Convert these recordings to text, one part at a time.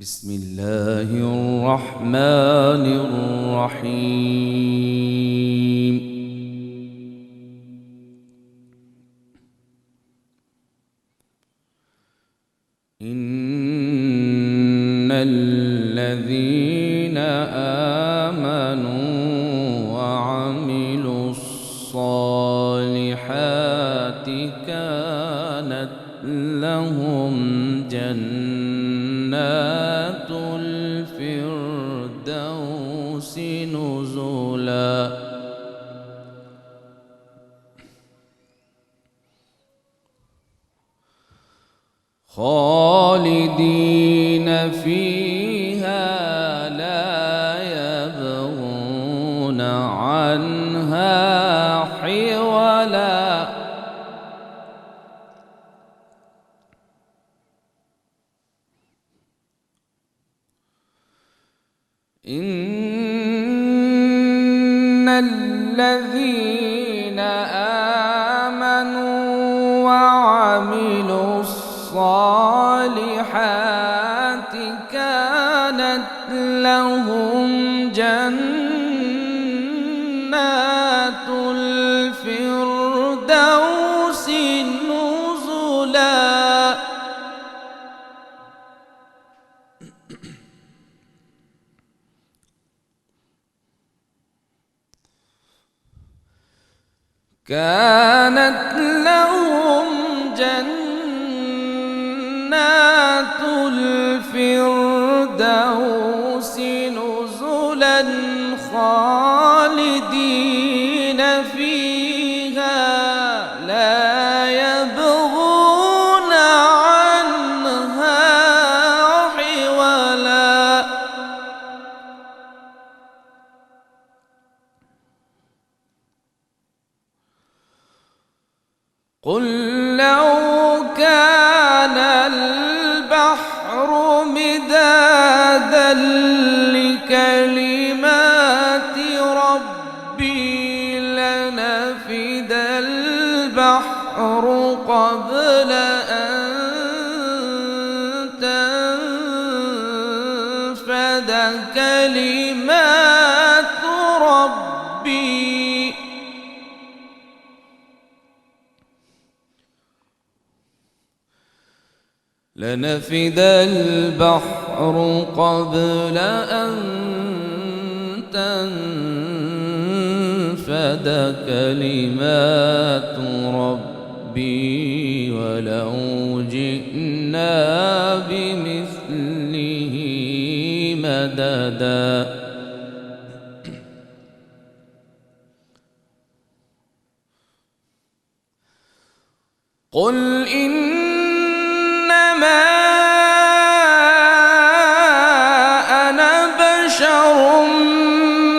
بسم الله الرحمن الرحيم. إن الذين آمنوا وعملوا الصالحات كانت لهم جنات الفردوس نزلا خالدين فيها لا يبغون عنها حولا إن الذين آمنوا وعملوا الصالحات كانت لهم جنات الفردوس نزلا كانت لهم جنات الفردوس نزلا خالدين فيها لا يبغون عنها حولا قل لو كان البحر مدادا لكلمات ربي لنفد البحر قبل أن تنفد كلمات ربي لنفد البحر قبل أن تنفد كلمات ربي ولو جئنا بمثله مددا قل إنما أنا بشر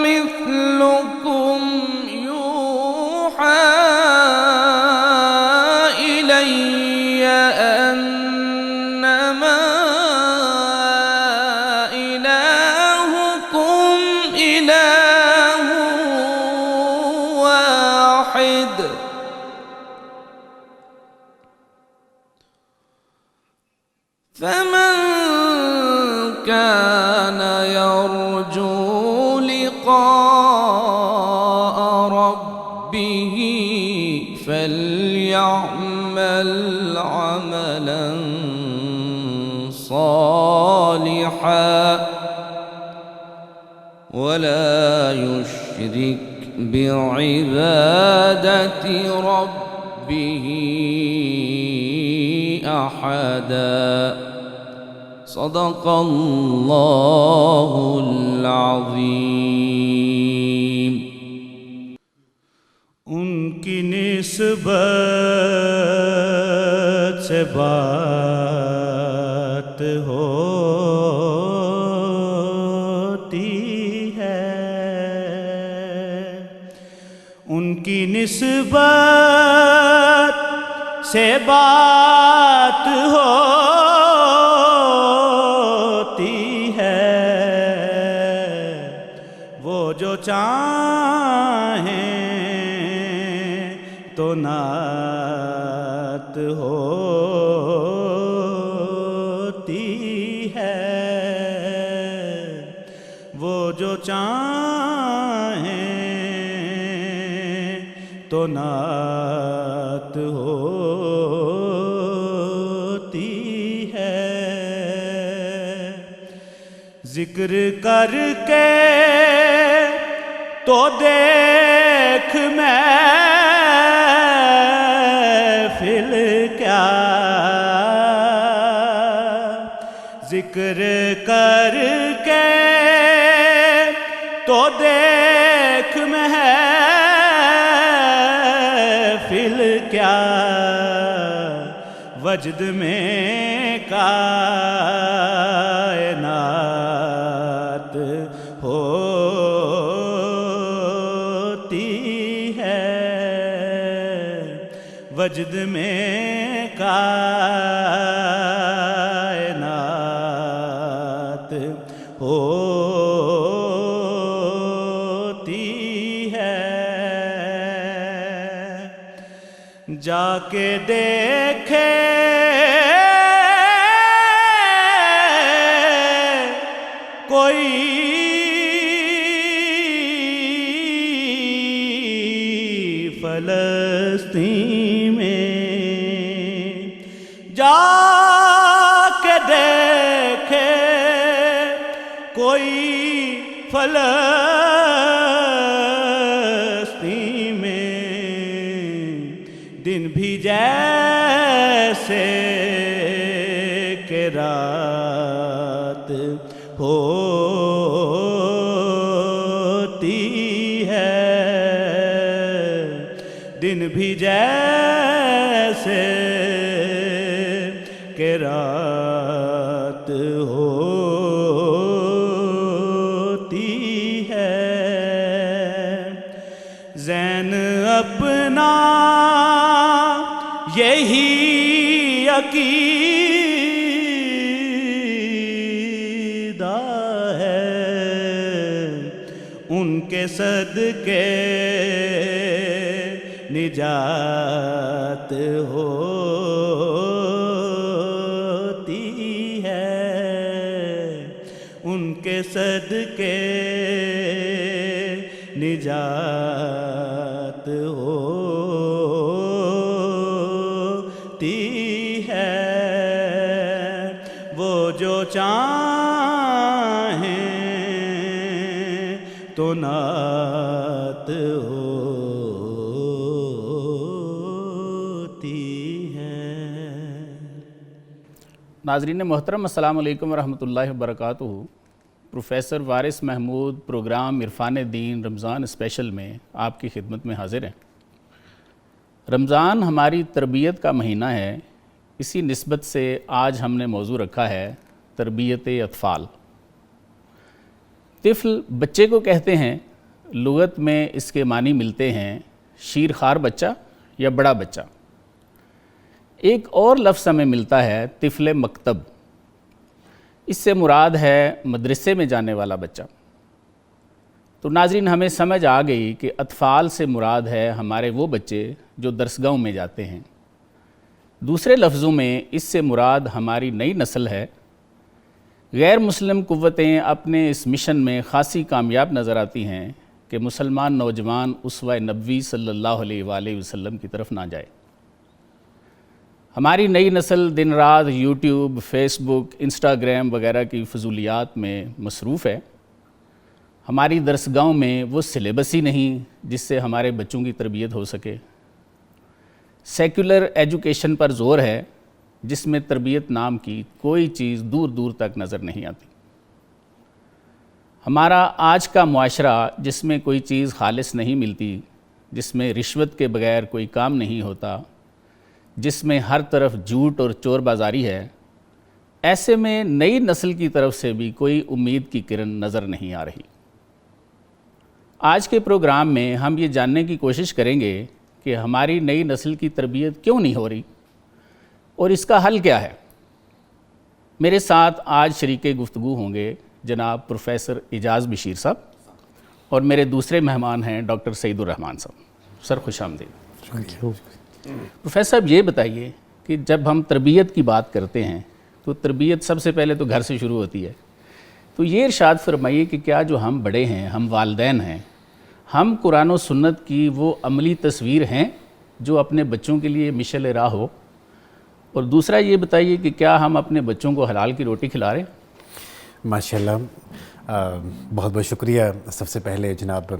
مثلكم يوحى إلي أنما إلهكم إله واحد فمن كان يرجو لقاء ربه فليعمل عملا صالحا ولا يشرك بعبادة ربه أحدا صدق الله العظيم. ان کی نسبت سے بات ہوتی ہے ان کی نسبت سے بات ہوتی ہے وہ جو چاہیں تو نعت ہوتی ہے چاہیں تو نعت ہوتی ہے، ذکر کر کے تو دیکھ محفل کیا، ذکر کر کے تو دیکھ محفل کیا، وجد میں کائنات ہوتی ہے، وجد میں کائنات ہوتی ہے، جا کے دیکھے کوئی فلسطین میں، جا کے دیکھے کوئی فلسطین میں، دن بھی جیسے کہ رات ہوتی ہے، دن بھی جیسے کہ رات ہوتی ہے، زین اپنا یہی عقیدہ ہے، ان کے صدقے نجات ہوتی ہے، ان کے صدقے نجات ہوتی ہے، وہ جو چاہیں تو نعت ہوتی ہے۔ ناظرین محترم، السلام علیکم ورحمۃ اللہ وبرکاتہ۔ پروفیسر وارث محمود پروگرام عرفان دین رمضان اسپیشل میں آپ کی خدمت میں حاضر ہیں۔ رمضان ہماری تربیت کا مہینہ ہے، اسی نسبت سے آج ہم نے موضوع رکھا ہے تربیت اطفال۔ طفل بچے کو کہتے ہیں، لغت میں اس کے معنی ملتے ہیں شیر خوار بچہ یا بڑا بچہ۔ ایک اور لفظ ہمیں ملتا ہے طفل مکتب، اس سے مراد ہے مدرسے میں جانے والا بچہ۔ تو ناظرین، ہمیں سمجھ آ گئی کہ اطفال سے مراد ہے ہمارے وہ بچے جو درسگاہوں میں جاتے ہیں۔ دوسرے لفظوں میں اس سے مراد ہماری نئی نسل ہے۔ غیر مسلم قوتیں اپنے اس مشن میں خاصی کامیاب نظر آتی ہیں کہ مسلمان نوجوان اسوہ نبوی صلی اللہ علیہ وآلہ وسلم کی طرف نہ جائے۔ ہماری نئی نسل دن رات یوٹیوب، فیس بک، انسٹاگرام وغیرہ کی فضولیات میں مصروف ہے۔ ہماری درسگاہوں میں وہ سلیبس ہی نہیں جس سے ہمارے بچوں کی تربیت ہو سکے۔ سیکولر ایجوکیشن پر زور ہے جس میں تربیت نام کی کوئی چیز دور دور تک نظر نہیں آتی۔ ہمارا آج کا معاشرہ جس میں کوئی چیز خالص نہیں ملتی، جس میں رشوت کے بغیر کوئی کام نہیں ہوتا، جس میں ہر طرف جھوٹ اور چور بازاری ہے، ایسے میں نئی نسل کی طرف سے بھی کوئی امید کی کرن نظر نہیں آ رہی۔ آج کے پروگرام میں ہم یہ جاننے کی کوشش کریں گے کہ ہماری نئی نسل کی تربیت کیوں نہیں ہو رہی اور اس کا حل کیا ہے۔ میرے ساتھ آج شریک گفتگو ہوں گے جناب پروفیسر اعجاز بشیر صاحب، اور میرے دوسرے مہمان ہیں ڈاکٹر سعید الرحمان صاحب۔ سر خوش آمدید۔ پروفیسر صاحب، یہ بتائیے کہ جب ہم تربیت کی بات کرتے ہیں تو تربیت سب سے پہلے تو گھر سے شروع ہوتی ہے، تو یہ ارشاد فرمائیے کہ کیا جو ہم بڑے ہیں، ہم والدین ہیں، ہم قرآن و سنت کی وہ عملی تصویر ہیں جو اپنے بچوں کے لیے مشعل راہ ہو؟ اور دوسرا یہ بتائیے کہ کیا ہم اپنے بچوں کو حلال کی روٹی کھلا رہے ہیں؟ ماشاءاللہ، بہت بہت شکریہ سب سے پہلے جناب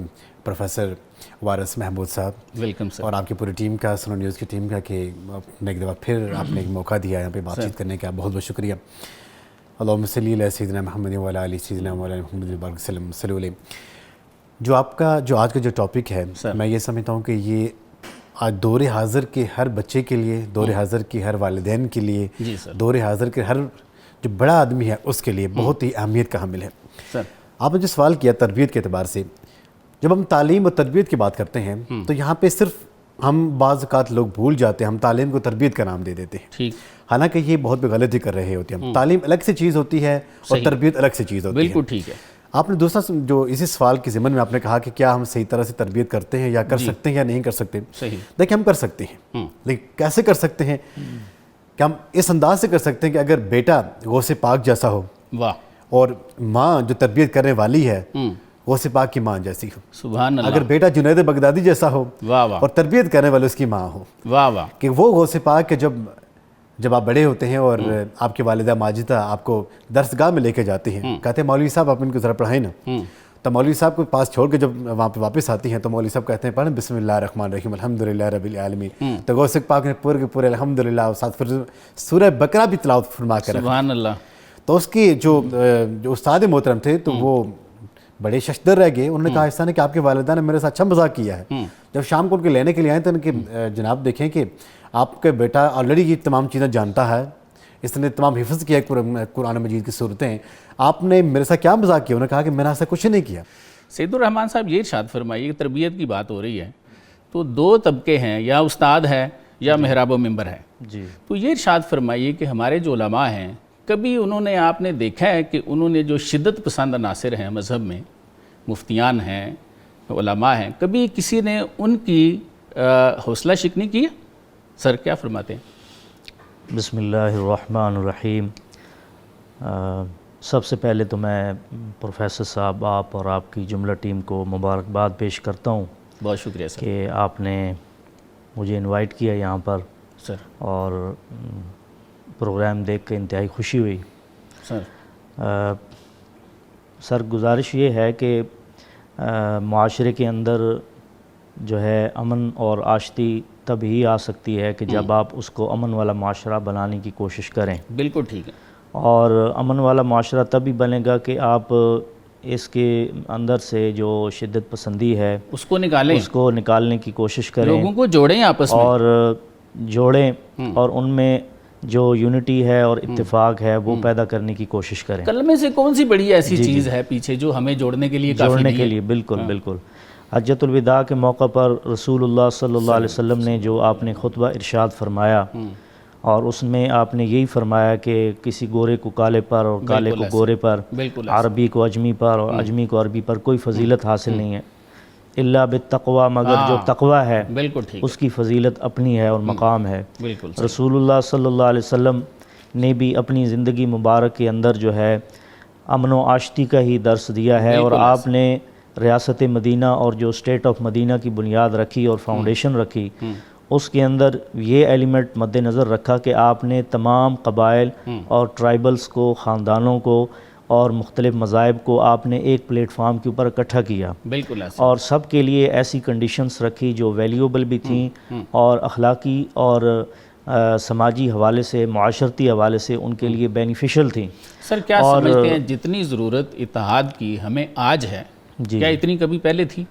پروفیسر وارث محمود صاحب، ویلکم سر، اور آپ کی پوری ٹیم کا، سنو نیوز کی ٹیم کا، کہ ایک دفعہ پھر آپ نے ایک موقع دیا یہاں پہ بات چیت کرنے کا، بہت بہت شکریہ۔ اللہم صلی علی سیدنا محمد وعلی آل سیدنا مولانا محمد وبارک وسلم صلی اللہ علیہ۔ جو آپ کا آج کا جو ٹاپک ہے، میں یہ سمجھتا ہوں کہ یہ آج دور حاضر کے ہر بچے کے لیے، دور حاضر کے ہر والدین کے لیے، جی سر، دور حاضر کے ہر جو بڑا آدمی ہے اس کے لیے بہت ہی اہمیت کا حامل ہے۔ سر آپ نے جو سوال کیا تربیت کے اعتبار سے، جب ہم تعلیم اور تربیت کی بات کرتے ہیں تو یہاں پہ صرف ہم بعض اوقات لوگ بھول جاتے ہیں، ہم تعلیم کو تربیت کا نام دے دیتے ہیں، ٹھیک، حالانکہ یہ بہت بڑی غلطی کر رہے ہوتے ہیں۔ تعلیم الگ سے چیز ہوتی ہے اور تربیت الگ سے چیز ہوتی ہے، بالکل ٹھیک ہے۔ آپ نے دوسرا جو اسی سوال کے ضمن میں آپ نے کہا کہ کیا ہم صحیح طرح سے تربیت کرتے ہیں یا کر سکتے ہیں یا نہیں کر سکتے، صحیح، دیکھیں ہم کر سکتے ہیں، لیکن کیسے کر سکتے ہیں؟ کہ ہم اس انداز سے کر سکتے ہیں کہ اگر بیٹا غوث پاک جیسا ہو، واہ، اور ماں جو تربیت کرنے والی ہے غوث پاک کی ماں جیسی ہو، سبحان اللہ، اگر بیٹا جنید بغدادی جیسا ہو واہ واہ، اور تربیت کرنے والی اس کی ماں ہو، واہ واہ، کہ وہ غوث پاک کے جب آپ بڑے ہوتے ہیں اور آپ کی والدہ ماجدہ آپ کو درسگاہ میں لے کے جاتی ہیں، کہتے ہیں مولوی صاحب آپ ان کو ذرا پڑھائیں نا، تو مولوی صاحب کو پاس چھوڑ کے جب وہاں پہ واپس آتی ہیں تو مولوی صاحب کہتے ہیں پڑھیں بسم اللہ الرحمن الرحیم الحمدللہ رب العالمین، تو غوث پاک نے پورے کے پورے الحمدللہ اور ساتھ پھر سورہ بقرہ بھی تلاوت فرما کر رکھا۔ سبحان اللہ۔ تو اس کی جو استاد محترم تھے تو وہ بڑے ششدر رہ گئے، انہوں نے کہا ایسا نہیں کہ آپ کے والدہ نے میرے ساتھ اچھا مذاق کیا ہے۔ جب شام کو ان کے لینے کے لیے آئے تو ان کے جناب دیکھیں کہ آپ کے بیٹا آلریڈی یہ تمام چیزیں جانتا ہے، اس نے تمام حفظ کیا ہے قرآن مجید کی صورتیں، آپ نے میرے ساتھ کیا مذاق کیا؟ انہوں نے کہا کہ میں نے ایسا کچھ نہیں کیا۔ سید الرحمن صاحب یہ ارشاد فرمائیے کہ تربیت کی بات ہو رہی ہے تو دو طبقے ہیں، یا استاد ہے یا محراب و ممبر ہے، جی، تو یہ ارشاد فرمائیے کہ ہمارے جو علماء ہیں کبھی انہوں نے، آپ نے دیکھا ہے کہ انہوں نے جو شدت پسند عناصر ہیں مذہب میں، مفتیان ہیں، علماء ہیں، کبھی کسی نے ان کی حوصلہ شکنی کی ہے؟ سر کیا فرماتے ہیں؟ بسم اللہ الرحمن الرحیم۔ سب سے پہلے تو میں پروفیسر صاحب، آپ اور آپ کی جملہ ٹیم کو مبارکباد پیش کرتا ہوں، بہت شکریہ سر، کہ آپ نے مجھے انوائٹ کیا یہاں پر، سر اور پروگرام دیکھ کے انتہائی خوشی ہوئی۔ سر سر گزارش یہ ہے کہ معاشرے کے اندر جو ہے امن اور آشتی تب ہی آ سکتی ہے کہ جب آپ اس کو امن والا معاشرہ بنانے کی کوشش کریں، بالکل ٹھیک ہے، اور امن والا معاشرہ تب ہی بنے گا کہ آپ اس کے اندر سے جو شدت پسندی ہے اس کو نکالیں، اس کو نکالنے کی کوشش کریں، لوگوں کو جوڑیں آپس میں، اور جوڑیں، اور ان میں جو یونٹی ہے اور اتفاق ہے وہ پیدا کرنے کی کوشش کریں۔ کلمے سے کون سی بڑی ایسی چیز ہے پیچھے جو ہمیں جوڑنے کے لیے کافی جوڑنے نہیں کے ہے؟ لیے بالکل بالکل۔ حجۃ الوداع کے موقع پر رسول اللہ صلی اللہ علیہ وسلم نے جو آپ نے خطبہ ارشاد فرمایا، اور اس میں آپ نے یہی فرمایا کہ کسی گورے کو کالے پر اور کالے کو گورے پر، بالکل عربی کو اجمی پر اور اجمی کو عربی پر کوئی فضیلت حاصل نہیں ہے الا بالتقوی، مگر جو تقوی ہے بالکل ٹھیک، اس کی فضیلت اپنی ہے اور مقام ہے۔ بالکل رسول اللہ صلی اللہ علیہ وسلم نے بھی اپنی زندگی مبارک کے اندر جو ہے امن و آشتی کا ہی درس دیا ہے، اور آپ نے ریاست مدینہ اور جو اسٹیٹ آف مدینہ کی بنیاد رکھی اور فاؤنڈیشن رکھی، اس کے اندر یہ ایلیمنٹ مد نظر رکھا کہ آپ نے تمام قبائل اور ٹرائبلز کو، خاندانوں کو اور مختلف مذاہب کو آپ نے ایک پلیٹ فارم کے اوپر اکٹھا کیا، بالکل ایسا، اور سب کے لیے ایسی کنڈیشنز رکھی جو ویلیوبل بھی تھیں اور اخلاقی اور سماجی حوالے سے، معاشرتی حوالے سے ان کے لیے بینیفیشل تھیں۔ سر کیا سمجھتے ہیں جتنی ضرورت اتحاد کی ہمیں آج ہے، کیا اتنی کبھی پہلے تھی؟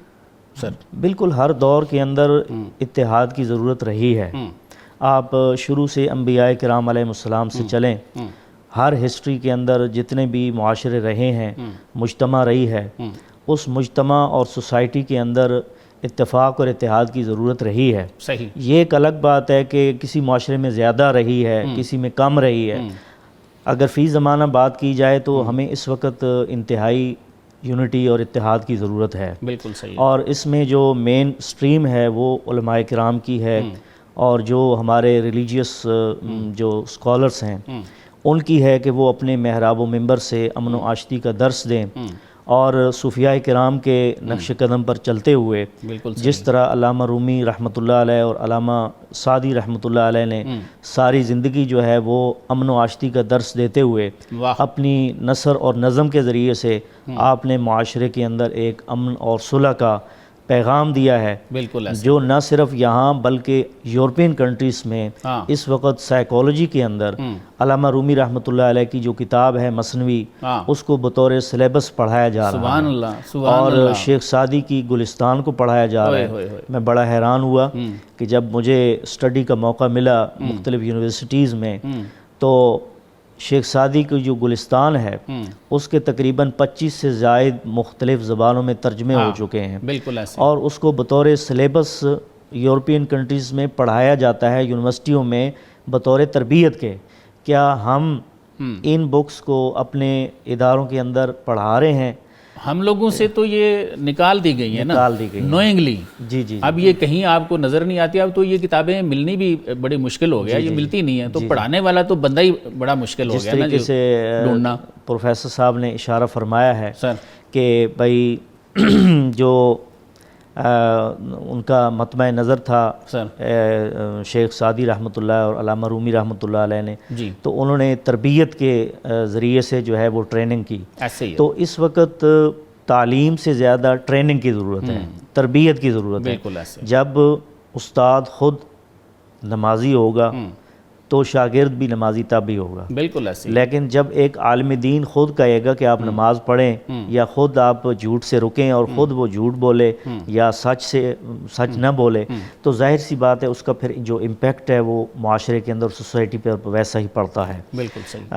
سر بالکل ہر دور کے اندر اتحاد کی ضرورت رہی ہے۔ آپ شروع سے انبیاء کرام علیہ السلام سے چلیں، ہر ہسٹری کے اندر جتنے بھی معاشرے رہے ہیں، مجتمع رہی ہے، اس مجتمع اور سوسائٹی کے اندر اتفاق اور اتحاد کی ضرورت رہی ہے۔ صحیح، یہ ایک الگ بات ہے کہ کسی معاشرے میں زیادہ رہی ہے، کسی میں کم رہی ہے۔ اگر فی زمانہ بات کی جائے تو ہمیں اس وقت انتہائی یونٹی اور اتحاد کی ضرورت ہے، بالکل صحیح، اور اس میں جو مین سٹریم ہے وہ علماء کرام کی ہے، اور جو ہمارے ریلیجیس جو اسکالرس ہیں ان کی ہے کہ وہ اپنے محراب و منبر سے امن و آشتی کا درس دیں اور صوفیاء کرام کے نقش قدم پر چلتے ہوئے بالکل جس طرح علامہ رومی رحمۃ اللہ علیہ اور علامہ سعدی رحمۃ اللہ علیہ نے ساری زندگی جو ہے وہ امن و آشتی کا درس دیتے ہوئے واہ اپنی نثر اور نظم کے ذریعے سے آپ نے معاشرے کے اندر ایک امن اور صلح کا پیغام دیا ہے، بالکل ایسے جو نہ صرف یہاں بلکہ یورپین کنٹریز میں ہاں اس وقت سائیکالوجی کے اندر علامہ رومی رحمۃ اللہ علیہ کی جو کتاب ہے مثنوی ہاں اس کو بطور سلیبس پڑھایا جا رہا سبحان ہے، اللہ سبحان اور اللہ شیخ سعدی کی گلستان کو پڑھایا جا رہا ہوئے ہے۔ میں بڑا حیران ہوا کہ جب مجھے اسٹڈی کا موقع ملا مختلف یونیورسٹیز میں تو شیخ سعدی کی جو گلستان ہے اس کے تقریباً 25 سے زائد مختلف زبانوں میں ترجمے ہو چکے ہیں، بالکل ایسے اور اس کو بطور سلیبس یورپین کنٹریز میں پڑھایا جاتا ہے یونیورسٹیوں میں بطور تربیت کے۔ کیا ہم ان بکس کو اپنے اداروں کے اندر پڑھا رہے ہیں؟ ہم لوگوں سے تو یہ نکال دی گئی ہیں نا، نکال دی گئی ہیں۔ نوئنگلی جی جی اب یہ کہیں آپ کو نظر نہیں آتی، اب تو یہ کتابیں ملنی بھی بڑی مشکل ہو گیا، یہ ملتی نہیں ہیں، تو پڑھانے والا تو بندہ ہی بڑا مشکل ہو جس گیا نا طریقے جو سے ڈھونڈنا۔ پروفیسر صاحب نے اشارہ فرمایا ہے سر کہ بھائی جو ان کا مطمع نظر تھا سر شیخ سعدی رحمۃ اللہ اور علامہ رومی رحمۃ اللہ علیہ نے، جی تو انہوں نے تربیت کے ذریعے سے جو ہے وہ ٹریننگ کی۔ ایسے ہی تو اس وقت تعلیم سے زیادہ ٹریننگ کی ضرورت ہے، تربیت کی ضرورت ہے۔ بالکل ایسے جب استاد خود نمازی ہوگا تو شاگرد بھی نمازی تب ہی ہوگا، بالکل ایسے ہی لیکن جب ایک عالم دین خود کہے گا کہ آپ نماز پڑھیں یا خود آپ جھوٹ سے رکیں اور خود وہ جھوٹ بولے یا سچ نہ بولے، تو ظاہر سی بات ہے اس کا پھر جو امپیکٹ ہے وہ معاشرے کے اندر سوسائٹی پر ویسا ہی پڑتا ہے۔ بالکل صحیح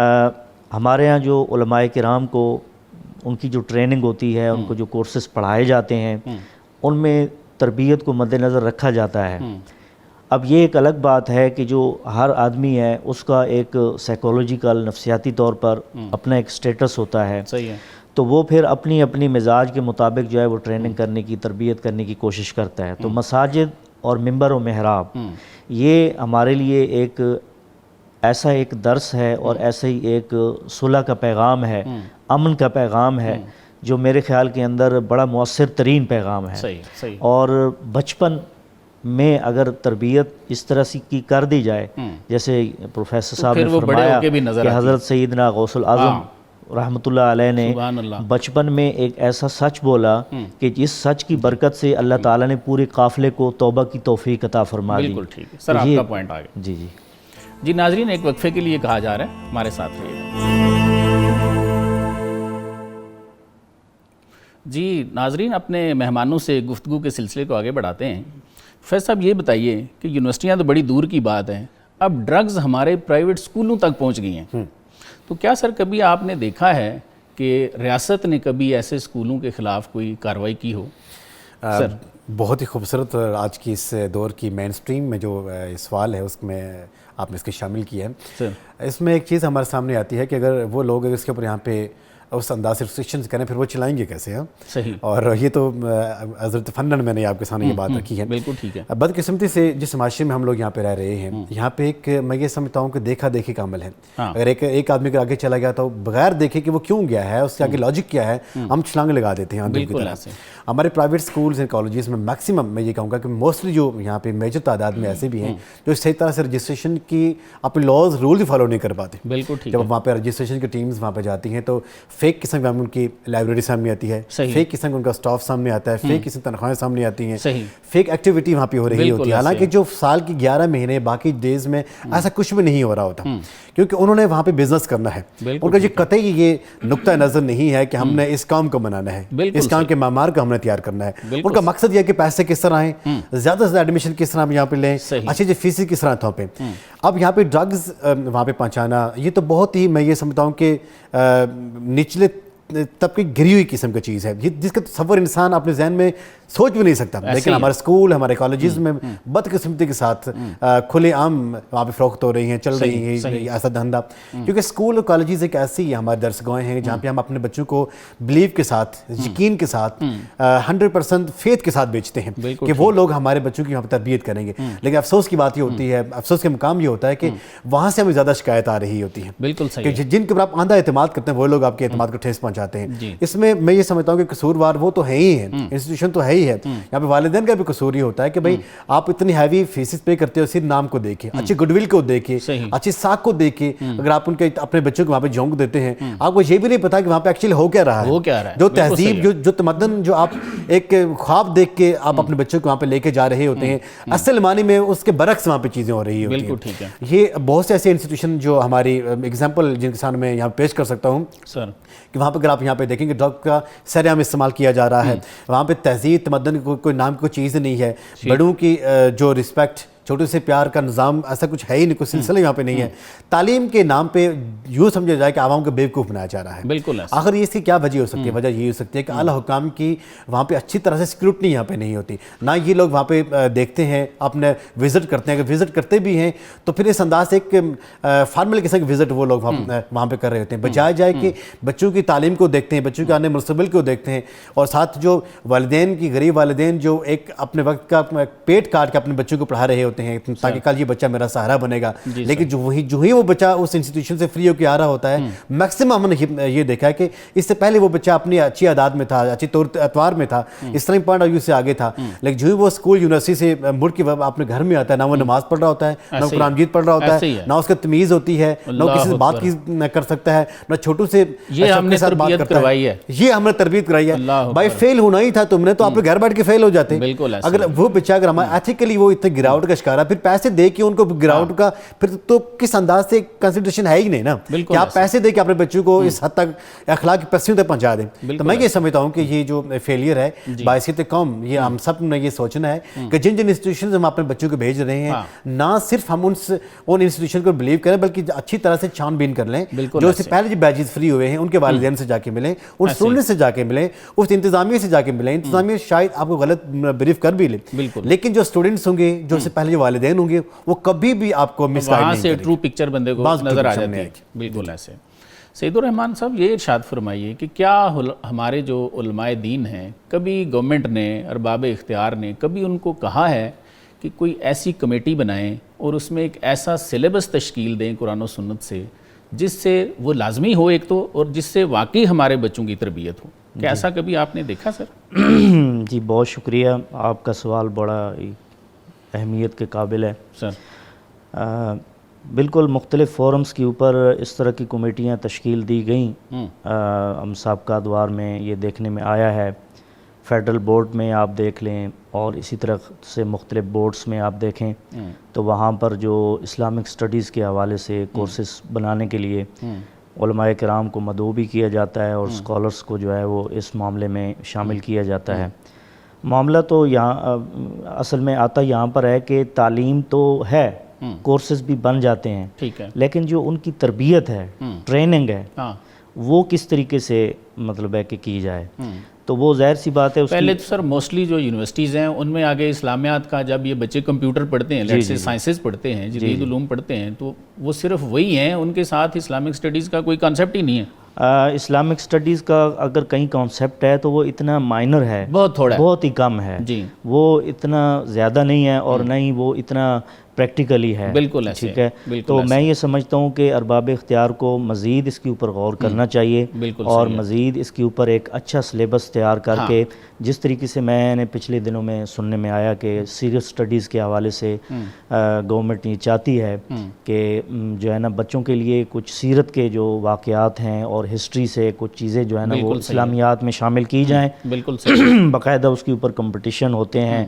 ہمارے ہاں جو علماء کرام کو ان کی جو ٹریننگ ہوتی ہے، ان کو جو کورسز پڑھائے جاتے ہیں، ان میں تربیت کو مد نظر رکھا جاتا ہے۔ اب یہ ایک الگ بات ہے کہ جو ہر آدمی ہے اس کا ایک سائیکولوجیکل نفسیاتی طور پر اپنا ایک سٹیٹس ہوتا ہے، صحیح ہے تو وہ پھر اپنی اپنی مزاج کے مطابق جو ہے وہ ٹریننگ کرنے کی، تربیت کرنے کی کوشش کرتا ہے۔ تو مساجد اور منبر و محراب یہ ہمارے لیے ایک ایسا ایک درس ہے اور ایسا ہی ایک صلح کا پیغام ہے، امن کا پیغام ہے، جو میرے خیال کے اندر بڑا مؤثر ترین پیغام ہے۔ صحیح صحیح اور بچپن میں اگر تربیت اس طرح سے کی کر دی جائے، جیسے پروفیسر صاحب نے فرمایا کہ حضرت سیدنا غوث العظم رحمۃ اللہ علیہ نے سبحان اللہ بچپن میں ایک ایسا سچ بولا کہ جس سچ کی برکت سے اللہ تعالیٰ نے پورے قافلے کو توبہ کی توفیق عطا فرما دی۔ بالکل ٹھیک ہے سر، آپ کا پوائنٹ آ گیا۔ جی جی جی ناظرین، ایک وقفے کے لیے کہا جا رہا ہے، ہمارے ساتھ رہیے گا۔ جی ناظرین، اپنے مہمانوں سے گفتگو کے سلسلے کو آگے بڑھاتے ہیں۔ فیض صاحب یہ بتائیے کہ یونیورسٹیاں تو بڑی دور کی بات ہیں، اب ڈرگز ہمارے پرائیویٹ اسکولوں تک پہنچ گئی ہیں، تو کیا سر کبھی آپ نے دیکھا ہے کہ ریاست نے کبھی ایسے اسکولوں کے خلاف کوئی کارروائی کی ہو؟ سر بہت ہی خوبصورت آج کی اس دور کی مین سٹریم میں جو سوال ہے اس میں آپ نے اس کے شامل کیا ہے۔ سر اس میں ایک چیز ہمارے سامنے آتی ہے کہ اگر وہ لوگ اگر اس کے اوپر یہاں پہ اس انداز سے ریسٹرکشنز کریں پھر وہ چلائیں گے کیسے؟ ہاں صحیح، اور یہ تو حضرت فنن میں نے آپ کے سامنے یہ بات رکھی ہے۔ بالکل ٹھیک ہے۔ بدقسمتی سے جس معاشرے میں ہم لوگ یہاں پہ رہ رہے ہیں، یہاں پہ ایک میں یہ سمجھتا ہوں کہ دیکھا دیکھی کا عمل ہے۔ اگر ایک آدمی کے آگے چلا گیا تو بغیر دیکھے کہ وہ کیوں گیا ہے، اس کے آگے لاجک کیا ہے، ہم چھلانگ لگا دیتے ہیں آندھوں کی طرح۔ ہمارے پرائیویٹ اسکولز اینڈ کالجز میں میکسیمم میں یہ کہوں گا کہ موسٹلی جو یہاں پہ میجر تعداد میں ایسے بھی ہیں جو صحیح طرح سے رجسٹریشن کی اپنے لاز رول بھی فالو نہیں کر پاتے۔ بالکل ٹھیک جب وہاں پہ رجسٹریشن کی ٹیمز وہاں پہ جاتی ہیں تو فیک قسم کی ان کی لائبریری سامنے آتی ہے، فیک قسم کا ان کا اسٹاف سامنے آتا ہے، فیک قسم تنخواہیں سامنے آتی ہیں، فیک ایکٹیویٹی وہاں پہ ہو رہی ہوتی ہے، حالانکہ جو سال کی 11 مہینے باقی ڈیز میں ایسا کچھ بھی نہیں ہو رہا ہوتا، کیونکہ انہوں نے وہاں پہ بزنس کرنا ہے۔ ان کا یہ قطعی یہ نقطہ نظر نہیں ہے کہ ہم نے اس کام کو بنانا ہے، اس کام کے معمار کو ہم نے تیار کرنا ہے۔ ان کا مقصد یہ ہے کہ پیسے کس طرح آئیں، زیادہ سے زیادہ ایڈمیشن کس طرح ہم یہاں پہ لیں، اچھی فیس کس طرح تھوپیں۔ اب یہاں پہ ڈرگز وہاں پہ پہنچانا یہ تو بہت ہی میں یہ سمجھتا ہوں کہ نچلے طبقے گری ہوئی قسم کی چیز ہے، جس کا تصور انسان اپنے ذہن میں سوچ بھی نہیں سکتا. لیکن ہمارے اسکول ہمارے کالجز میں بدقسمتی کے ساتھ کھلے عام وہاں پہ فروخت ہو رہی ہیں, چل رہی ہیں ایسا دھندا. کیونکہ اسکول اور کالجز ایک ایسی ہمارے درسگاہیں ہیں جہاں پہ ہم اپنے بچوں کو بلیو کے ساتھ, یقین کے ساتھ, 100% فیتھ کے ساتھ بیچتے ہیں کہ وہ لوگ ہمارے بچوں کی وہاں پہ تربیت کریں گے. لیکن افسوس کی بات یہ ہوتی ہے, افسوس کے مقام یہ ہوتا ہے کہ وہاں سے ہمیں زیادہ شکایت آ رہی ہوتی ہے. بالکل صحیح, کہ جن کے اوپر آپ آندھا اعتماد کرتے ہیں وہ لوگ آپ کے اعتماد کو ٹھیس پہنچاتے ہیں. اس میں میں یہ سمجھتا ہوں کہ قصوروار وہ تو ہے ہی ہے, انسٹیٹیوشن تو ہے ہی ہے. یہاں پہ والدین کا بھی قصور یہ ہوتا ہے کہ بھائی آپ اتنی ہیوی فیسز پے کرتے ہو صرف نام کو دیکھ کے, اچھی گڈ ول کو دیکھ کے, اچھی ساکھ کو دیکھ کے. اگر آپ ان کے اپنے بچوں کو وہاں پہ جھونک دیتے ہیں, آپ کو یہ بھی نہیں پتا کہ وہاں پہ ایکچولی ہو کیا رہا ہے, جو تہذیب, جو تمدن, جو آپ ایک خواب دیکھ کے آپ اپنے بچوں کو وہاں پہ لے کے جا رہے ہوتے ہیں, اصل معنی میں اس کے برعکس وہاں پہ چیزیں ہو رہی ہوتی ہیں. یہ بہت سے ایسے انسٹیٹیوشن جو ہماری ایگزامپل جن کے سامنے میں یہاں پیش کر سکتا ہوں سر, کہ وہاں پہ اگر آپ یہاں پہ دیکھیں کہ ڈرگ کا سر عام استعمال کیا جا رہا ہے, وہاں پہ تہذیب تمدن کوئی نام کی کوئی چیز نہیں ہے, بڑوں کی جو رسپیکٹ, چھوٹے سے پیار کا نظام ایسا کچھ ہے ہی نہیں, کوئی سلسلہ یہاں پہ نہیں ہے. تعلیم کے نام پہ یوں سمجھا جائے کہ عوام کو بیوقوف بنایا جا رہا ہے. بالکل. آخر یہ اس کی کیا وجہ ہو سکتی ہے؟ وجہ یہ ہو سکتی ہے کہ اعلیٰ حکام کی وہاں پہ اچھی طرح سے اسکروٹنی یہاں پہ نہیں ہوتی. نہ یہ لوگ وہاں پہ دیکھتے ہیں, اپنے وزٹ کرتے ہیں. اگر وزٹ کرتے بھی ہیں تو پھر اس انداز سے ایک فارمل قسم کے وزٹ وہ لوگ وہاں پہ کر رہے ہوتے ہیں, بجائے جائے کہ بچوں کی تعلیم کو دیکھتے ہیں, بچوں کے آنے مستقبل کو دیکھتے ہیں. اور ساتھ جو والدین کی, غریب والدین جو ایک اپنے وقت کا پیٹ کاٹ کے اپنے بچوں کو پڑھا رہے ہوتے ہیں تاکہ کل یہ بچہ میرا سہارا بنے گا. لیکن جو ہی وہ بچہ اس انسٹیٹیوشن سے فری ہو کے آ رہا ہوتا ہے, میکسیمم ہم نے یہ دیکھا ہے کہ اس سے پہلے وہ بچہ اپنی اچھی عادات میں تھا, اچھی طور اتوار میں تھا, اسلامی پوائنٹ آف ویو سے آگے تھا. لیکن جو ہی وہ اسکول یونیورسٹی سے مڑ کے اپنے گھر میں آتا ہے, نہ وہ نماز پڑھ رہا ہوتا ہے, نہ وہ قرآن مجید پڑھ رہا ہوتا ہے, نہ اس کا تمیز ہوتی ہے, نہ وہ کسی سے بات کر سکتا ہے, نہ چھوٹوں سے یہ ہم نے تربیت کروائی ہے. یہ ہم نے تربیت کرائی ہے. بھائی فیل ہونا ہی تھا تم نے, تو آپ گھر بیٹھ کے فیل ہو جاتے. اگر وہ بچہ اگر ہمارا ایتھیکلی وہ اتنے گراوٹ کا شکار ہے, پھر پیسے دے کے ان کو گراوٹ کا پھر تو کس انداز سے کنسیڈریشن ہے ہی نہیں نا, کہ آپ پیسے دے کے اپنے بچوں کو اس حد تک اخلاق کی پستیوں تک پہنچا دیں. تو میں یہ سمجھتا ہوں کہ یہ جو فیلئر ہے باعثیت قوم, یہ ہم سب نے یہ سوچنا ہے کہ جن انسٹیٹیوشنز ہم اپنے بچوں کو بھیج رہے ہیں, نہ صرف ہم ان انسٹیٹیوشن کو بلیو کریں بلکہ اچھی طرح سے چھان بین کر لیں. جو اس سے پہلے جو بیچز فری ہوئے ہیں ان کے والدین سے جا کے ملیں, ان اسٹوڈنٹ سے جا کے ملیں, اس انتظامیہ سے جا کے ملیں. انتظامیہ شاید آپ کو غلط بریف کر بھی لیں, لیکن جو اسٹوڈنٹس ہوں گے, جو اس سے پہلے جو والدین ہوں گے, وہ کبھی بھی آپ کو مس گائیڈ نہیں کریں گے. ٹرو پکچر بندے کو نظر آ جاتی ہے. بالکل ایسے. سعید الرحمان صاحب, یہ ارشاد فرمائیے کہ کیا ہمارے جو علماء دین ہیں, کبھی گورنمنٹ نے, ارباب اختیار نے کبھی ان کو کہا ہے کہ کوئی ایسی کمیٹی بنائیں اور اس میں ایک ایسا سلیبس تشکیل دیں قرآن و سنت سے جس سے وہ لازمی ہو ایک تو, اور جس سے واقعی ہمارے بچوں کی تربیت ہو؟ کیا ایسا کبھی آپ نے دیکھا سر؟ جی بہت شکریہ, آپ کا سوال بڑا اہمیت کے قابل ہے سر. بالکل مختلف فورمز کے اوپر اس طرح کی کمیٹیاں تشکیل دی گئیں. ہم سابقہ ادوار میں یہ دیکھنے میں آیا ہے. فیڈرل بورڈ میں آپ دیکھ لیں اور اسی طرح سے مختلف بورڈز میں آپ دیکھیں تو وہاں پر جو اسلامک سٹڈیز کے حوالے سے کورسز بنانے کے لیے علماء کرام کو مدعو بھی کیا جاتا ہے اور اسکالرس کو جو ہے وہ اس معاملے میں شامل کیا جاتا ہے. معاملہ تو یہاں اصل میں آتا یہاں پر ہے کہ تعلیم تو ہے, کورسز بھی بن جاتے ہیں, لیکن جو ان کی تربیت ہے, ٹریننگ ہے, وہ کس طریقے سے مطلب ہے کہ کی جائے. تو وہ ظاہر سی بات ہے. پہلے تو سر موسٹلی جو یونیورسٹیز ہیں ان میں آگے اسلامیات کا, جب یہ بچے کمپیوٹر پڑھتے ہیں, لیٹس سے سائنسز پڑھتے ہیں, جدید علوم پڑھتے ہیں, تو وہ صرف وہی ہیں, ان کے ساتھ اسلامک سٹڈیز کا کوئی کانسیپٹ ہی نہیں ہے. اسلامک سٹڈیز کا اگر کہیں کانسیپٹ ہے تو وہ اتنا مائنر ہے, بہت تھوڑا, بہت ہی کم ہے. وہ اتنا زیادہ نہیں ہے اور نہ ہی وہ اتنا پریکٹیکلی ہے. بالکل ٹھیک ہے. تو میں یہ سمجھتا ہوں کہ ارباب اختیار کو مزید اس کے اوپر غور کرنا چاہیے اور مزید اس کے اوپر ایک اچھا سلیبس تیار کر کے, جس طریقے سے میں نے پچھلے دنوں میں سننے میں آیا کہ سیریس سٹڈیز کے حوالے سے گورنمنٹ یہ چاہتی ہے کہ جو ہے نا بچوں کے لیے کچھ سیرت کے جو واقعات ہیں اور ہسٹری سے کچھ چیزیں جو ہے نا وہ اسلامیات میں شامل کی جائیں. بالکل باقاعدہ اس کے اوپر کمپٹیشن ہوتے ہیں,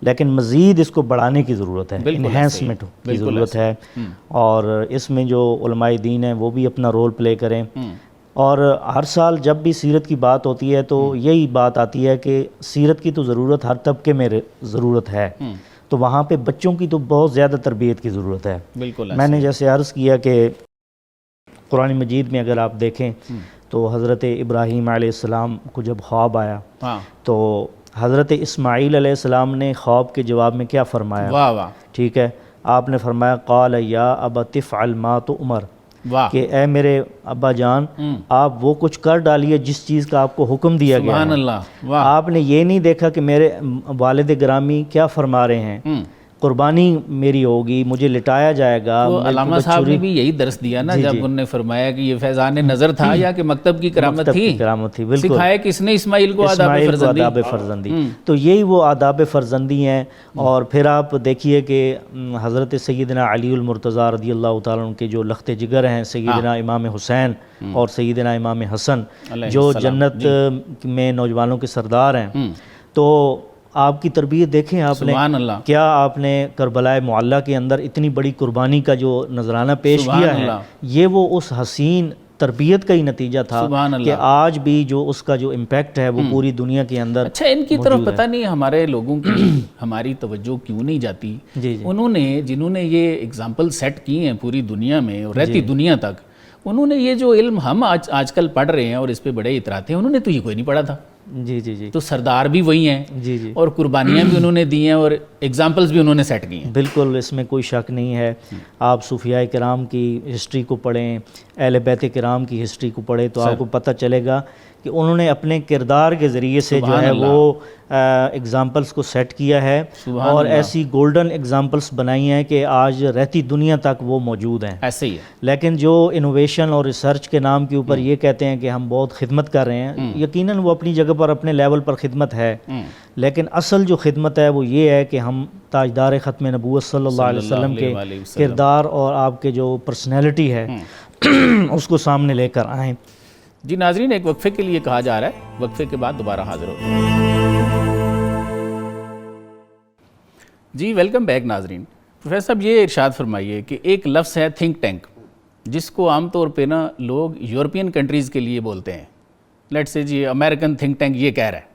لیکن مزید اس کو بڑھانے کی ضرورت ہے, انہینسمنٹ کی ضرورت ہے. اور اس میں جو علماء دین ہیں وہ بھی اپنا رول پلے کریں. اور ہر سال جب بھی سیرت کی بات ہوتی ہے تو یہی بات آتی ہے کہ سیرت کی تو ضرورت ہر طبقے میں ضرورت ہے, تو وہاں پہ بچوں کی تو بہت زیادہ تربیت کی ضرورت ہے. میں نے جیسے عرض کیا کہ قرآن مجید میں اگر آپ دیکھیں تو حضرت ابراہیم علیہ السلام کو جب خواب آیا تو حضرت اسماعیل علیہ السلام نے خواب کے جواب میں کیا فرمایا؟ واہ واہ ٹھیک ہے، آپ نے فرمایا قال یا ابت افعل ما تؤمر، واہ، کہ اے میرے ابا جان آپ وہ کچھ کر ڈالیے جس چیز کا آپ کو حکم دیا گیا سبحان ہے۔ اللہ، واہ، آپ نے یہ نہیں دیکھا کہ میرے والد گرامی کیا فرما رہے ہیں، قربانی میری ہوگی، مجھے لٹایا جائے گا۔ تو علامہ صاحب نے بھی یہی درس دیا نا جب انہوں نے فرمایا کہ یہ فیضان نظر تھا یا کہ مکتب کی کرامت مکتب تھی، کی کرامت تھی، بالکل، سکھایا کس نے؟ اسماعیل کو آداب اسماعیل کو فرزندی۔ آداب فرزندی۔ تو یہی وہ آداب فرزندی ہیں۔ اور پھر آپ دیکھیے کہ حضرت سیدنا علی المرتضیٰ رضی اللہ تعالیٰ عنہ کے جو لخت جگر ہیں، سیدنا امام حسین اور سیدنا امام حسن، جو جنت میں نوجوانوں کے سردار ہیں، تو آپ کی تربیت دیکھیں آپ نے سبحان اللہ، کیا آپ نے کربلا معلّہ کے اندر اتنی بڑی قربانی کا جو نذرانہ پیش سبحان کیا ہے، اللہ، یہ وہ اس حسین تربیت کا ہی نتیجہ تھا سبحان اللہ۔ کہ آج بھی جو اس کا جو امپیکٹ ہے وہ پوری دنیا کے اندر اچھا، ان کی طرف پتہ نہیں ہمارے لوگوں کی ہماری توجہ کیوں نہیں جاتی؟ جی جی انہوں نے جنہوں نے یہ اگزامپل سیٹ کی ہیں پوری دنیا میں اور رہتی دنیا تک، انہوں نے یہ جو علم ہم آج کل پڑھ رہے ہیں اور اس پہ بڑے اتراتے ہیں، انہوں نے تو یہ کوئی نہیں پڑھا تھا۔ جی جی جی تو سردار بھی وہی ہیں جی جی اور قربانیاں بھی انہوں نے دی ہیں اور ایگزامپلز بھی انہوں نے سیٹ کی ہیں۔ بالکل، اس میں کوئی شک نہیں ہے۔ آپ صوفیاء کرام کی ہسٹری کو پڑھیں، اہل بیت کرام کی ہسٹری کو پڑھیں تو آپ کو پتہ چلے گا کہ انہوں نے اپنے کردار کے ذریعے سے جو ہے وہ ایگزامپلس کو سیٹ کیا ہے اور ایسی گولڈن ایگزامپلس بنائی ہیں کہ آج رہتی دنیا تک وہ موجود ہیں۔ ایسے ہی ہے، لیکن جو انوویشن اور ریسرچ کے نام کے اوپر یہ کہتے ہیں کہ ہم بہت خدمت کر رہے ہیں، یقیناً وہ اپنی جگہ پر اپنے لیول پر خدمت ہے، لیکن اصل جو خدمت ہے وہ یہ ہے کہ ہم تاجدار ختم نبوت صلی اللہ علیہ وسلم کے کردار اور آپ کے جو پرسنالٹی ہے اس کو سامنے لے کر آئیں۔ جی ناظرین، ایک وقفے کے لیے کہا جا رہا ہے، وقفے کے بعد دوبارہ حاضر ہو جی۔ ویلکم بیک ناظرین۔ پروفیسر صاحب یہ ارشاد فرمائیے کہ ایک لفظ ہے تھنک ٹینک، جس کو عام طور پہ نا لوگ یورپین کنٹریز کے لیے بولتے ہیں، let's say G American think tank یہ کہہ رہا ہے،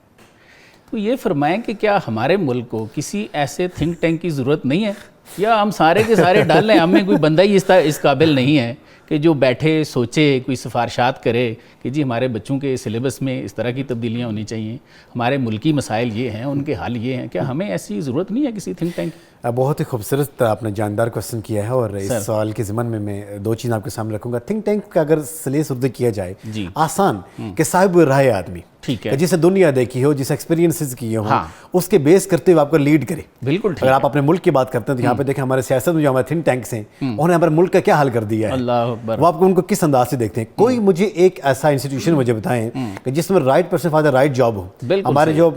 تو یہ فرمائیں کہ کیا ہمارے ملک کو کسی ایسے تھنک ٹینک کی ضرورت نہیں ہے، یا ہم سارے کے سارے ڈال لیں، ہم میں کوئی بندہ ہی اس قابل نہیں ہے کہ جو بیٹھے سوچے کوئی سفارشات کرے کہ جی ہمارے بچوں کے سلیبس میں اس طرح کی تبدیلیاں ہونی چاہیے، ہمارے ملکی مسائل یہ ہیں، ان کے حل یہ ہیں، کیا ہمیں ایسی ضرورت نہیں ہے کسی تھنک ٹینک؟ بہت ہی خوبصورت آپ نے جاندار کوسچن کیا ہے، اور اس سوال کے ضمن میں دو چیز آپ کے سامنے رکھوں گا۔ تھنک ٹینک کا اگر سلیس اردو کیا جائے آسان کہ صاحب رائے آدمی، ٹھیک ہے، کہ جسے دنیا دیکھی ہو، جسے ایکسپیرینسز کیے ہوں، اس کے بیس کرتے ہوئے آپ کو لیڈ کرے۔ بالکل ٹھیک۔ اگر آپ اپنے ملک کی بات کرتے ہیں تو یہاں پہ دیکھیں ہمارے سیاست میں جو ہمارے تھنک ٹینکس ہیں انہوں نے ہمارے ملک کا کیا حل کر دیا ہے، اللہ اکبر، وہ آپ کو ان کو کس انداز سے دیکھتے ہیں۔ کوئی مجھے ایک ایسا انسٹیٹیوشن مجھے بتائیں کہ جس میں right person for the right job ہو۔ ہمارے جو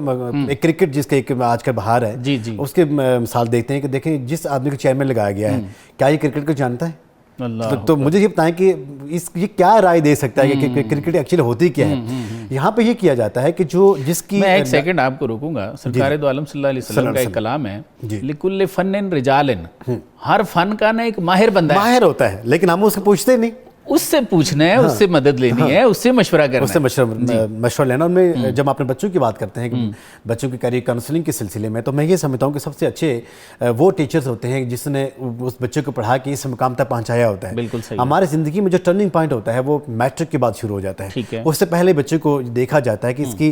ایک کرکٹ جس کا ایک آج کل بہار ہے، اس کے مثال دیکھتے ہیں کہ دیکھیں جس آدمی کو چیئرمین لگایا گیا ہے کیا یہ کرکٹ کو جانتا ہے؟ تو مجھے یہ بتائیں کہ یہ کیا رائے دے سکتا ہے کہ کرکٹ ایکچولی ہوتی کیا ہے؟ یہاں پہ یہ کیا جاتا ہے کہ جس کی میں ایک سیکنڈ آپ کو روکوں گا، سرکار دو عالم صلی اللہ علیہ وسلم کا ایک کلام ہے، لِكُلِّ فَنٍ رِجَالٍ، ہر فن کا نا ایک ماہر بندہ ہے، ماہر ہوتا ہے، لیکن ہم اس کو پوچھتے نہیں، اس سے پوچھنا ہے، اس سے مدد لینی ہے، اس سے مشورہ کرنا ہے، اس سے مشورہ لینا۔ اور میں جب اپنے بچوں کی بات کرتے ہیں کہ بچوں کی کیریئر کاؤنسلنگ کے سلسلے میں، تو میں یہ سمجھتا ہوں کہ سب سے اچھے وہ ٹیچرز ہوتے ہیں جس نے اس بچے کو پڑھا کے اس مقام تک پہنچایا ہوتا ہے۔ بالکل صحیح۔ ہمارے زندگی میں جو ٹرننگ پوائنٹ ہوتا ہے وہ میٹرک کے بعد شروع ہو جاتا ہے، اس سے پہلے بچے کو دیکھا جاتا ہے کہ اس کی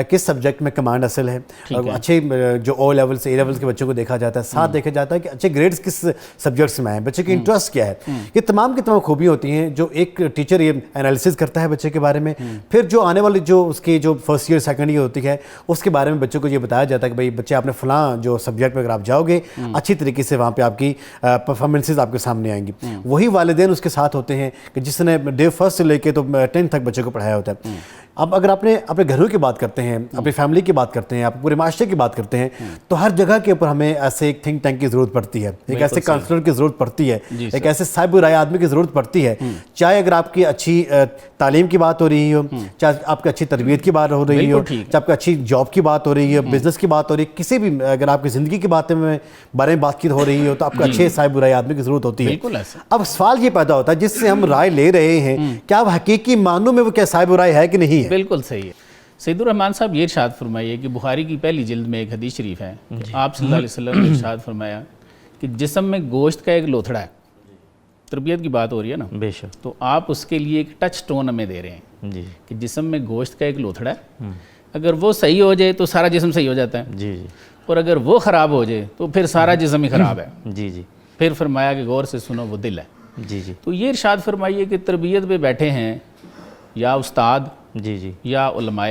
کس سبجیکٹ میں کمانڈ اصل ہے، اچھے جو او لیول سے اے لیول کے بچوں کو دیکھا جاتا ہے، ساتھ دیکھا جاتا ہے کہ اچھے گریڈز کس سبجیکٹس میں ہیں، بچے کی انٹرسٹ کیا ہے، یہ تمام کی تمام خوبیاں ہوتی ہیں جو ایک ٹیچر یہ انالیسز کرتا ہے بچے کے بارے میں۔ پھر جو آنے والی جو اس کی جو فرسٹ ایئر سیکنڈ ایئر ہوتی ہے اس کے بارے میں بچوں کو یہ بتایا جاتا ہے کہ بھائی بچے آپ نے فلاں جو سبجیکٹ میں اگر آپ جاؤ گے اچھی طریقے سے وہاں پہ آپ کی پرفارمنسز آپ کے سامنے آئیں گی۔ وہی والدین اس کے ساتھ ہوتے ہیں کہ جس نے ڈے فرسٹ سے لے کے تو 10 تک بچے کو پڑھایا ہوتا ہے۔ اب اگر اپنے گھروں کی بات کرتے ہیں، اپنی فیملی کی بات کرتے ہیں، آپ پورے معاشرے کی بات کرتے ہیں، تو ہر جگہ کے اوپر ہمیں ایسے ایک تھنک ٹینک کی ضرورت پڑتی ہے، ایک ایسے کاؤنسلر کی ضرورت پڑتی ہے، ایک ایسے صاحب رائے آدمی کی ضرورت پڑتی ہے، چاہے اگر آپ کی اچھی تعلیم کی بات ہو رہی ہو، چاہے آپ کی اچھی تربیت کی بات ہو رہی ہو، چاہے آپ کی اچھی جاب کی بات ہو رہی ہے، بزنس کی بات ہو رہی ہے، کسی بھی اگر آپ کی زندگی کی بارے میں بات چیت ہو رہی ہو تو آپ کو اچھے صاحب رائے آدمی کی ضرورت ہوتی ہے۔ اب سوال یہ پیدا ہوتا ہے جس سے ہم رائے لے رہے ہیں کیا اب حقیقی معنوں میں وہ کیا صاحب رائے ہے کہ نہیں ہے؟ بالکل صحیح ہے۔ سید الرحمان صاحب یہ ارشاد فرمائیے کہ بخاری کی پہلی جلد میں ایک حدیث شریف ہے، آپ صلی اللہ علیہ وسلم نے ارشاد فرمایا کہ جسم میں گوشت کا ایک لوتھڑا ہے، تربیت کی بات ہو رہی ہے نا، بے شک، تو آپ اس کے لیے ایک ٹچ ٹون ہمیں دے رہے ہیں کہ جسم میں گوشت کا ایک لوتھڑا ہے، اگر وہ صحیح ہو جائے تو سارا جسم صحیح ہو جاتا ہے، جی جی اور اگر وہ خراب ہو جائے تو پھر سارا جسم ہی خراب ہے۔ جی جی پھر فرمایا کہ غور سے سنو وہ دل ہے۔ جی جی تو یہ ارشاد فرمائیے کہ تربیت پہ بیٹھے ہیں یا استاد جی جی یا علماء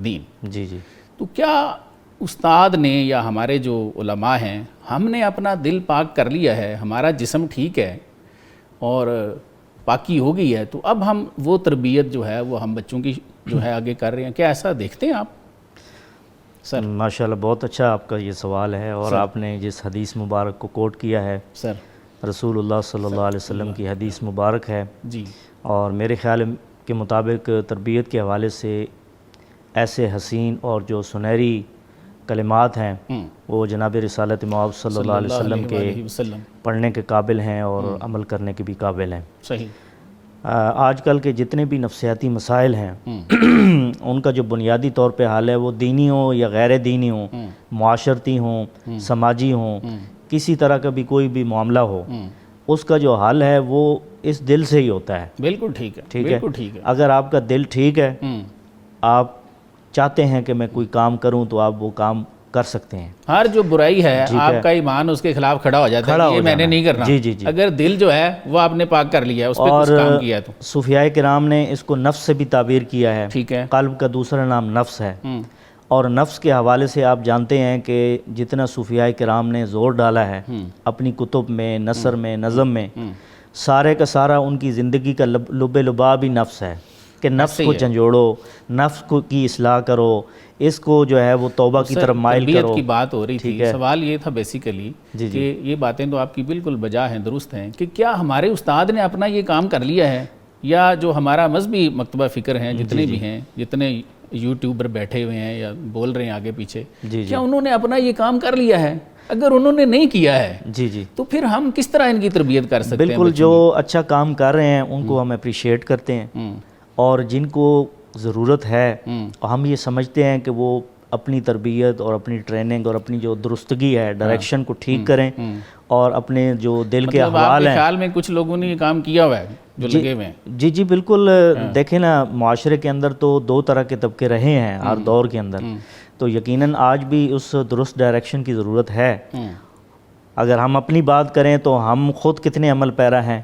دین، جی جی تو کیا استاد نے یا ہمارے جو علماء ہیں، ہم نے اپنا دل پاک کر لیا ہے، ہمارا جسم ٹھیک ہے اور پاکی ہو گئی ہے، تو اب ہم وہ تربیت جو ہے وہ ہم بچوں کی جو ہے آگے کر رہے ہیں؟ کیا ایسا دیکھتے ہیں آپ؟ سر ماشاءاللہ بہت اچھا آپ کا یہ سوال ہے، اور آپ نے جس حدیث مبارک کو کوٹ کیا ہے سر رسول اللہ صلی اللہ علیہ وسلم کی حدیث مبارک ہے، جی اور میرے خیال کے مطابق تربیت کے حوالے سے ایسے حسین اور جو سنہری کلمات ہیں وہ جناب رسالت مآب صلی اللہ علیہ وسلم کے وسلم پڑھنے کے قابل ہیں اور عمل کرنے کے بھی قابل ہیں۔ صحیح۔ آج کل کے جتنے بھی نفسیاتی مسائل ہیں ان کا جو بنیادی طور پہ حل ہے، وہ دینی ہوں یا غیر دینی ہوں، معاشرتی ہوں، سماجی ہوں، کسی طرح کا بھی کوئی بھی معاملہ ہو، اس کا جو حل ہے وہ اس دل سے ہی ہوتا ہے۔ بالکل ٹھیک ہے، ٹھیک ہے، بالکل ٹھیک ہے۔ اگر آپ کا دل ٹھیک ہے، آپ چاہتے ہیں کہ میں کوئی کام کروں تو آپ وہ کام کر سکتے ہیں۔ ہر جو برائی ہے آپ کا ایمان اس کے خلاف کھڑا ہو جاتا ہے، یہ میں نے نہیں کرنا۔ جی جی جی۔ اگر دل جو ہے وہ آپ نے پاک کر لیا ہے، اس پہ کچھ کام کیا ہے تو۔ صوفیاء کرام نے اس کو نفس سے بھی تعبیر کیا ہے، ٹھیک ہے۔ قلب کا دوسرا نام نفس ہے، اور نفس کے حوالے سے آپ جانتے ہیں کہ جتنا صوفیاء کرام نے زور ڈالا ہے اپنی کتب میں، نثر میں، نظم میں، سارے کا سارا ان کی زندگی کا لب لباب ہی نفس ہے کہ نفس کو جھنجھوڑو، نفس کو کی اصلاح کرو، اس کو جو ہے وہ توبہ کی طرف مائل کرو۔ تربیت کی بات ہو رہی تھی، سوال یہ تھا بیسیکلی کہ یہ باتیں تو آپ کی بالکل بجا ہیں، درست ہیں، کہ کیا ہمارے استاد نے اپنا یہ کام کر لیا ہے، یا جو ہمارا مذہبی مکتبہ فکر ہیں جتنے بھی ہیں، جتنے یوٹیوبر بیٹھے ہوئے ہیں یا بول رہے ہیں آگے پیچھے، کیا انہوں نے اپنا یہ کام کر لیا ہے؟ اگر انہوں نے نہیں کیا ہے جی جی تو پھر ہم کس طرح ان کی تربیت کر سکتے ہیں؟ بالکل، جو اچھا کام کر رہے ہیں ان کو ہم اپریشیٹ کرتے ہیں، اور جن کو ضرورت ہے ہم یہ سمجھتے ہیں کہ وہ اپنی تربیت اور اپنی ٹریننگ اور اپنی جو درستگی ہے، ڈائریکشن کو ٹھیک کریں، اور اپنے جو دل کے احوال ہیں۔ خیال میں کچھ لوگوں نے یہ کام کیا ہوا ہے جو لگے ہوئے ہیں؟ جی جی بالکل، دیکھیں نا، معاشرے کے اندر تو دو طرح کے طبقے رہے ہیں ہر دور کے اندر، تو یقیناً آج بھی اس درست ڈائریکشن کی ضرورت ہے۔ اگر ہم اپنی بات کریں تو ہم خود کتنے عمل پیرا ہیں،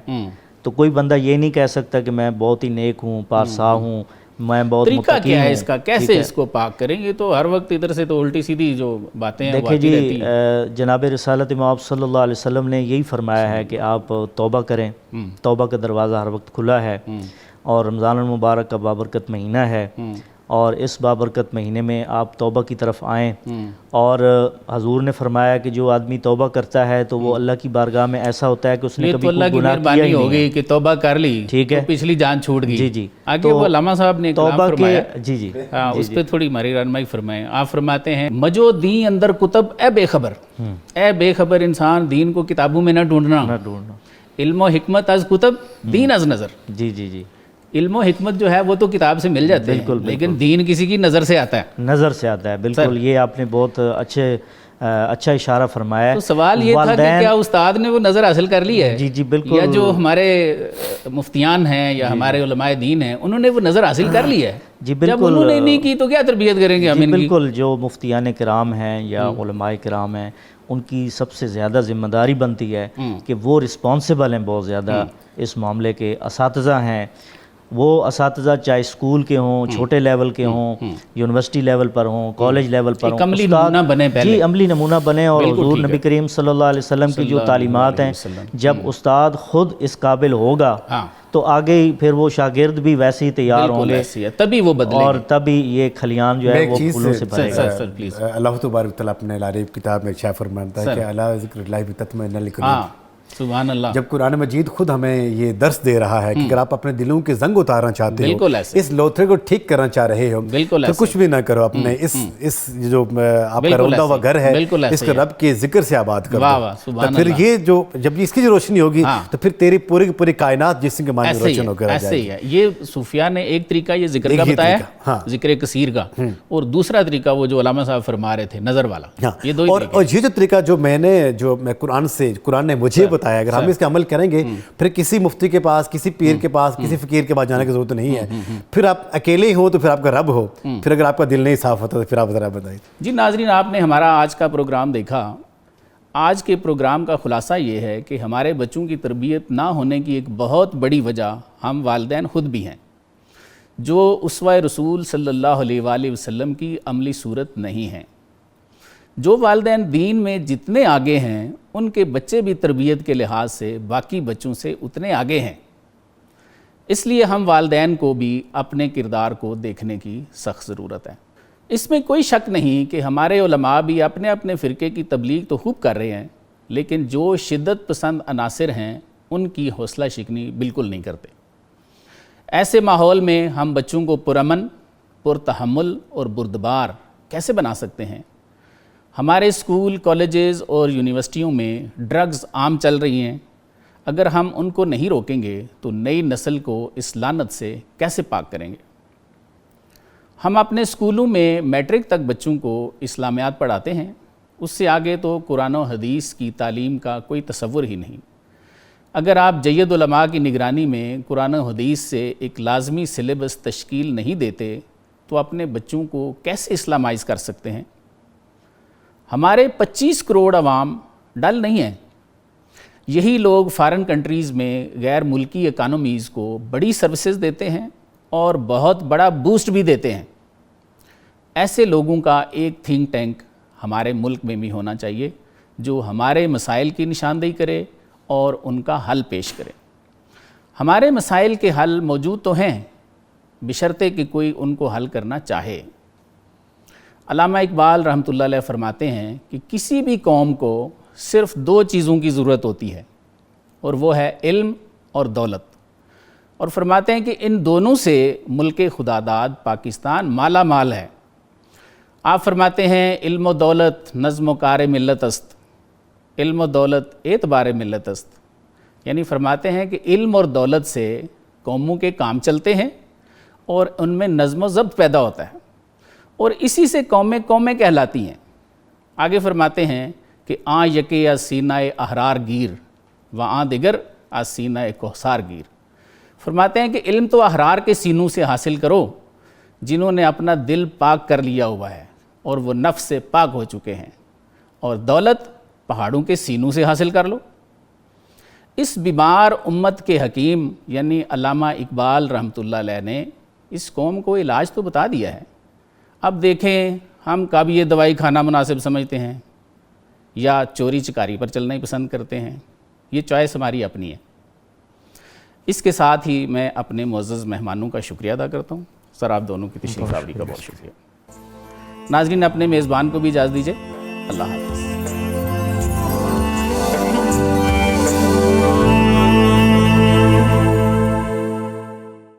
تو کوئی بندہ یہ نہیں کہہ سکتا کہ میں بہت ہی نیک ہوں، پارسا ہوں، میں بہت طریقہ متقی کیا ہے ہوں۔ اس کا، کیسے اس کو پاک کریں گے؟ تو ہر وقت ادھر سے تو الٹی سیدھی جو باتیں ہیں وہ دیکھیں آتی رہتی جی، ہیں۔ جناب رسالت مآب صلی اللہ علیہ وسلم نے یہی فرمایا ہے کہ آپ توبہ کریں، توبہ کا دروازہ ہر وقت کھلا ہے، اور رمضان المبارک کا بابرکت مہینہ ہے، اور اس بابرکت مہینے میں آپ توبہ کی طرف آئیں، اور حضور نے فرمایا کہ جو آدمی توبہ کرتا ہے تو وہ اللہ کی بارگاہ میں ایسا ہوتا ہے کہ اس نے یہ کبھی تو اللہ کوئی کی گناہ کیا مہربانی ہی ہو نہیں گئی کہ توبہ کر لی، ٹھیک ہے، تو پچھلی جان چھوٹ گئی۔ جی جی۔ آگے وہ علامہ صاحب نے کلام توبہ فرمایا، کے جی جی اس پہ تھوڑی ہماری رہنمائی فرمائیں۔ آپ فرماتے ہیں مجو دین اندر کتب اے بے خبر، اے بے خبر انسان، دین کو کتابوں میں نہ ڈھونڈنا، علم و حکمت از کتب، دین از نظر۔ جی جی جی، علم و حکمت جو ہے وہ تو کتاب سے مل جاتے ہیں، لیکن دین کسی کی نظر سے آتا ہے، نظر سے آتا ہے۔ بالکل، یہ آپ نے بہت اچھا اشارہ فرمایا ہے۔ تو سوال یہ تھا کہ کیا استاد نے وہ نظر حاصل کر لی ہے؟ جی جی بالکل، یا جو ہمارے مفتیان ہیں یا ہمارے علماء دین ہیں انہوں نے وہ نظر حاصل کر لی ہے؟ جی بالکل، جب انہوں نے نہیں کی تو کیا تربیت کریں گے ہم ان کی؟ بالکل، جو مفتیان کرام ہیں یا علماء کرام ہیں ان کی سب سے زیادہ ذمہ داری بنتی ہے کہ وہ رسپانسیبل ہیں بہت زیادہ اس معاملے کے۔ اساتذہ ہیں، وہ اساتذہ چاہے اسکول کے ہوں، چھوٹے لیول کے ہوں، یونیورسٹی لیول پر ہوں، کالج لیول پر ہوں، عملی نمونہ بنے پہلے، جی عملی نمونہ بنے، اور حضور نبی کریم صلی اللہ علیہ وسلم کی جو تعلیمات ہیں، جب استاد خود اس قابل ہوگا تو آگے پھر وہ شاگرد بھی ویسے ہی تیار ہوں گے، تبھی وہ بدلے، اور تبھی یہ کھلیان جو ہے وہ پھولوں سے بھرے گا۔ اللہ تبارک تعالیٰ اپنے لارب کتاب میں شاہ فرماتا ہے کہ اللہ ذکر اللہ بتطمئن القلوب۔ سبحان اللہ۔ جب قرآن مجید خود ہمیں یہ درس دے رہا ہے کہ اگر آپ اپنے دلوں کے زنگ اتارنا چاہتے ہو، اس لوتھڑے کو ٹھیک کرنا چاہ رہے ہو، تو کچھ بھی نہ کرو، اپنے اس جو آپ کا روندا ہوا گھر ہے اس کو رب کے ذکر سے آباد کر دو، تو پھر یہ جو جب اس کی جو روشنی ہوگی تو پھر تیری پوری پوری کائنات جسم کے معنی روشن ہو کر آ جائے گی۔ ایسے ہی ہے، یہ صوفیاء نے ایک طریقہ یہ ذکر کا بتایا، ذکر کثیر کا، اور دوسرا طریقہ وہ جو علامہ صاحب فرما رہے تھے نظر والا، یہ دو ہی طریقے۔ اور یہ جو طریقہ جو میں قرآن نے مجھے بتایا. اگر ہم اس کے عمل کریں گے پھر کسی مفتی کے پاس, کسی پیر کے پاس, کسی فقیر کے پاس جانے کی ضرورت نہیں ہے. پھر آپ اکیلے ہی ہو تو پھر آپ کا رب ہو, پھر اگر آپ کا دل نہیں صاف ہوتا تو پھر آپ ذرا بتائیے. جی ناظرین, آپ نے ہمارا آج کا پروگرام دیکھا. آج کے پروگرام کا خلاصہ یہ ہے کہ ہمارے بچوں کی تربیت نہ ہونے کی ایک بہت بڑی وجہ ہم والدین خود بھی ہیں, جو اسوہ رسول صلی اللہ علیہ وآلہ وسلم کی عملی صورت نہیں ہیں. جو والدین دین میں جتنے آگے ہیں ان کے بچے بھی تربیت کے لحاظ سے باقی بچوں سے اتنے آگے ہیں. اس لیے ہم والدین کو بھی اپنے کردار کو دیکھنے کی سخت ضرورت ہے. اس میں کوئی شک نہیں کہ ہمارے علماء بھی اپنے اپنے فرقے کی تبلیغ تو خوب کر رہے ہیں, لیکن جو شدت پسند عناصر ہیں ان کی حوصلہ شکنی بالکل نہیں کرتے. ایسے ماحول میں ہم بچوں کو پرامن, پرتحمل اور بردبار کیسے بنا سکتے ہیں؟ ہمارے اسکول, کالجز اور یونیورسٹیوں میں ڈرگز عام چل رہی ہیں. اگر ہم ان کو نہیں روکیں گے تو نئی نسل کو اس لعنت سے کیسے پاک کریں گے؟ ہم اپنے اسکولوں میں میٹرک تک بچوں کو اسلامیات پڑھاتے ہیں, اس سے آگے تو قرآن و حدیث کی تعلیم کا کوئی تصور ہی نہیں. اگر آپ جید علماء کی نگرانی میں قرآن و حدیث سے ایک لازمی سلیبس تشکیل نہیں دیتے تو اپنے بچوں کو کیسے اسلامائز کر سکتے ہیں؟ ہمارے 25 کروڑ عوام ڈل نہیں ہیں. یہی لوگ فارن کنٹریز میں غیر ملکی اکانومیز کو بڑی سروسز دیتے ہیں اور بہت بڑا بوسٹ بھی دیتے ہیں. ایسے لوگوں کا ایک تھنک ٹینک ہمارے ملک میں بھی ہونا چاہیے جو ہمارے مسائل کی نشاندہی کرے اور ان کا حل پیش کرے. ہمارے مسائل کے حل موجود تو ہیں بشرطے کہ کوئی ان کو حل کرنا چاہے. علامہ اقبال رحمۃ اللہ علیہ فرماتے ہیں کہ کسی بھی قوم کو صرف 2 چیزوں کی ضرورت ہوتی ہے, اور وہ ہے علم اور دولت. اور فرماتے ہیں کہ ان دونوں سے ملک خداداد پاکستان مالا مال ہے. آپ فرماتے ہیں علم و دولت نظم و کار ملت است, علم و دولت اعتبار ملت است. یعنی فرماتے ہیں کہ علم اور دولت سے قوموں کے کام چلتے ہیں اور ان میں نظم و ضبط پیدا ہوتا ہے, اور اسی سے قومیں کہلاتی ہیں. آگے فرماتے ہیں کہ آں یکے یا سینہ احرار گیر و آں دیگر آ سینہ کوثار گیر. فرماتے ہیں کہ علم تو احرار کے سینوں سے حاصل کرو جنہوں نے اپنا دل پاک کر لیا ہوا ہے اور وہ نفس سے پاک ہو چکے ہیں, اور دولت پہاڑوں کے سینوں سے حاصل کر لو. اس بیمار امت کے حکیم یعنی علامہ اقبال رحمۃ اللہ علیہ نے اس قوم کو علاج تو بتا دیا ہے. اب دیکھیں ہم کب یہ دوائی کھانا مناسب سمجھتے ہیں یا چوری چکاری پر چلنا ہی پسند کرتے ہیں. یہ چوائس ہماری اپنی ہے. اس کے ساتھ ہی میں اپنے معزز مہمانوں کا شکریہ ادا کرتا ہوں. سر آپ دونوں کی تشریف آوری کا بہت شکریہ. ناظرین اپنے میزبان کو بھی اجازت دیجیے. اللہ حافظ.